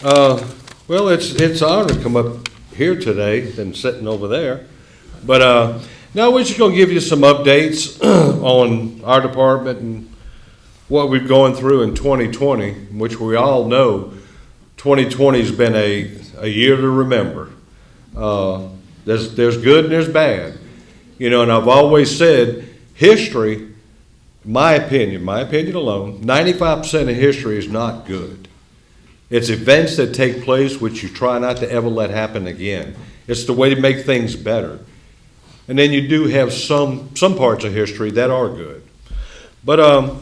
Well, it's an honor to come up here today than sitting over there. But now we're just going to give you some updates on our department and what we've gone through in 2020, which we all know 2020 has been a year to remember. There's good and there's bad. You know, and I've always said history, my opinion alone, 95% of history is not good. It's events that take place which you try not to ever let happen again. It's the way to make things better. And then you do have some parts of history that are good. But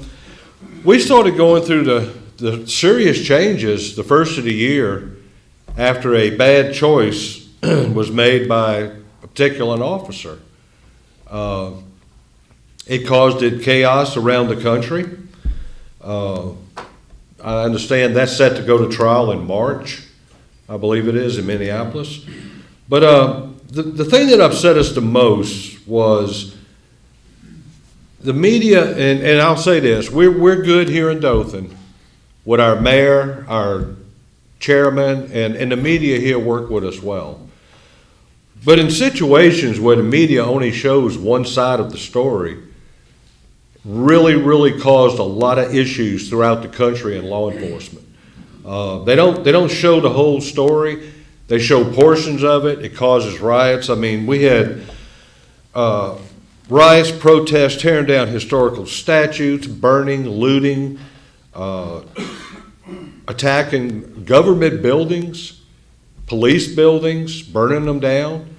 we started going through the serious changes the first of the year after a bad choice was made by a particular officer. It caused chaos around the country. I understand that's set to go to trial in March, I believe it is, in Minneapolis. But the thing that upset us the most was the media, and I'll say this, we're good here in Dothan with our mayor, our chairman, and the media here work with us well. But in situations where the media only shows one side of the story, really caused a lot of issues throughout the country in law enforcement. They don't show the whole story. They show portions of it. It causes riots. I mean, we had riots, protests, tearing down historical statues, burning, looting, attacking government buildings, police buildings, burning them down.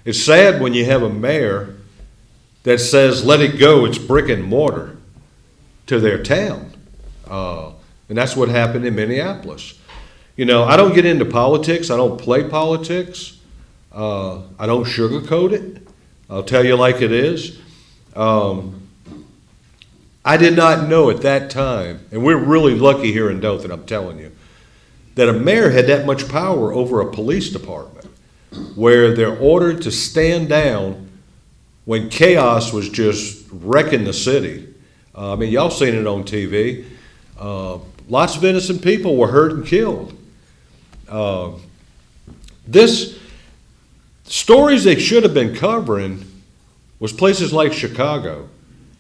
It's sad when you have a mayor that says, let it go, it's brick and mortar to their town. And that's what happened in Minneapolis. You know, I don't get into politics. I don't play politics. I don't sugarcoat it. I'll tell you like it is. I did not know at that time, and we're really lucky here in Dothan, I'm telling you, that a mayor had that much power over a police department where they're ordered to stand down when chaos was just wrecking the city. I mean, y'all seen it on TV. Lots of innocent people were hurt and killed. This stories they should have been covering was places like Chicago.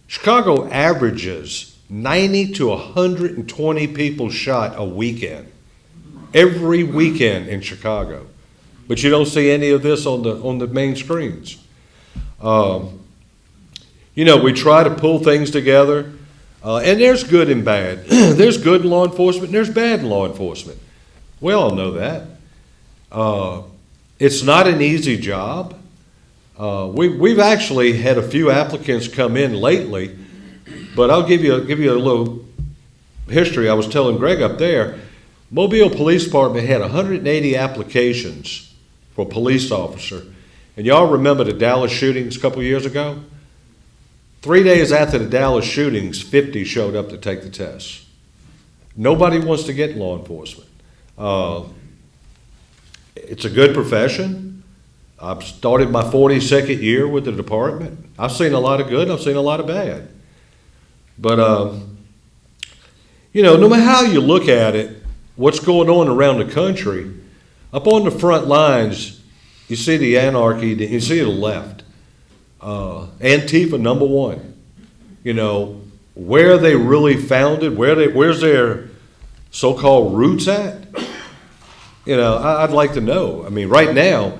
Chicago averages 90 to 120 people shot a weekend. Every weekend in Chicago. But you don't see any of this on the main screens. You know, we try to pull things together, and there's good and bad. There's good in law enforcement, and there's bad in law enforcement. We all know that. It's not an easy job. We've actually had a few applicants come in lately, but I'll give you a little history. I was telling Greg up there, Mobile Police Department had 180 applications for a police officer. And y'all remember the Dallas shootings a couple years ago? 3 days after the Dallas shootings, 50 showed up to take the test. Nobody wants to get in law enforcement. It's a good profession. I've started my 42nd year with the department. I've seen a lot of good, I've seen a lot of bad. But, you know, no matter how you look at it, what's going on around the country, up on the front lines, you see the anarchy, you see the left. Antifa, number one. You know, where are they really founded? Where's their so-called roots at? You know, I'd like to know. I mean, right now,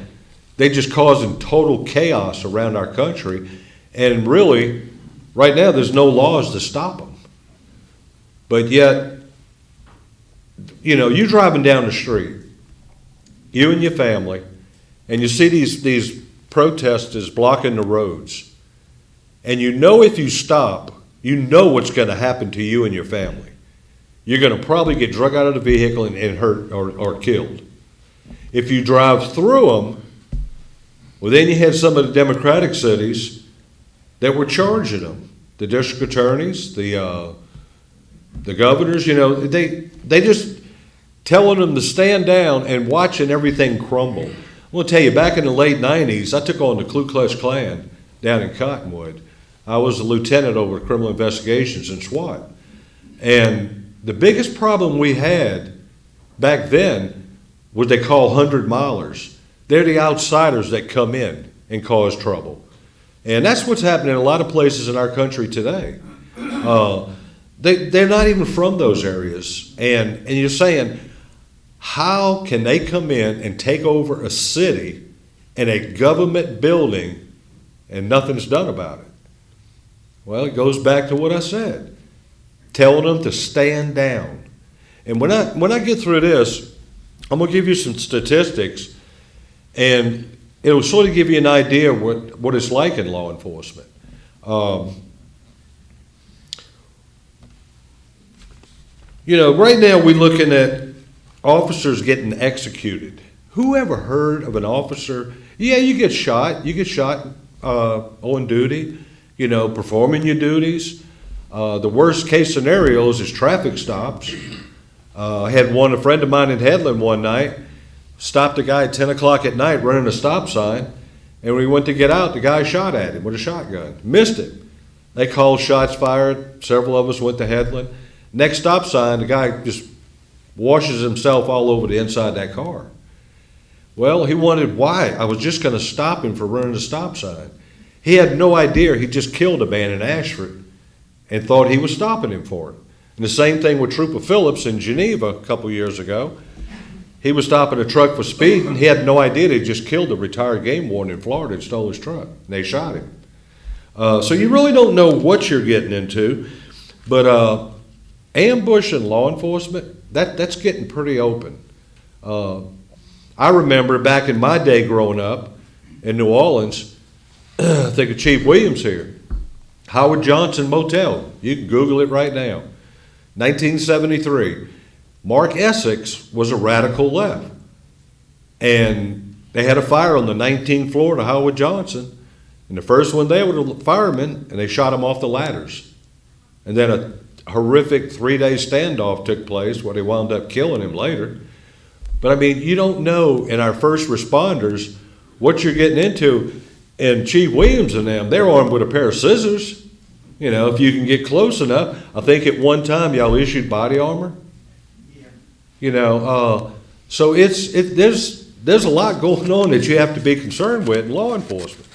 they're just causing total chaos around our country. And really, right now, there's no laws to stop them. But yet, you know, you're driving down the street, you and your family, and you see these protesters blocking the roads. And you know if you stop, you know what's going to happen to you and your family. You're going to probably get drug out of the vehicle and hurt or killed. If you drive through them, well, then you had some of the Democratic cities that were charging them. The district attorneys, the governors, you know, they just telling them to stand down and watching everything crumble. I'm going to tell you, back in the late 90s, I took on the Ku Klux Klan down in Cottonwood. I was a lieutenant over criminal investigations in SWAT. And the biggest problem we had back then, what they call 100-milers. They're the outsiders that come in and cause trouble. And that's what's happening in a lot of places in our country today. They're not even from those areas. And you're saying, how can they come in and take over a city and a government building and nothing's done about it? Well, it goes back to what I said, telling them to stand down. And when I get through this, I'm going to give you some statistics, and it'll sort of give you an idea of what it's like in law enforcement. Right now we're looking at officers getting executed. Who ever heard of an officer? Yeah, you get shot. You get shot on duty, performing your duties. The worst case scenarios is traffic stops. I had a friend of mine in Headland one night, stopped a guy at 10 o'clock at night running a stop sign, and when he went to get out, the guy shot at him with a shotgun. Missed him. They called shots fired. Several of us went to Headland. Next stop sign, the guy just washes himself all over the inside of that car. Well, he wondered why. I was just going to stop him for running a stop sign. He had no idea he just killed a man in Ashford and thought he was stopping him for it. And the same thing with Trooper Phillips in Geneva a couple years ago. He was stopping a truck for speed, and he had no idea they just killed a retired game warden in Florida and stole his truck. And they shot him. So you really don't know what you're getting into. But ambush and law enforcement, that's getting pretty open. I remember back in my day growing up in New Orleans, I think of Chief Williams here, Howard Johnson Motel. You can Google it right now. 1973. Mark Essex was a radical left. And they had a fire on the 19th floor to Howard Johnson. And the first one there were the firemen, and they shot him off the ladders. And then a horrific 3-day standoff took place where they wound up killing him later. But I mean, you don't know in our first responders what you're getting into. And Chief Williams and them, they're armed with a pair of scissors. If you can get close enough. I think at one time y'all issued body armor. Yeah. So there's a lot going on that you have to be concerned with in law enforcement.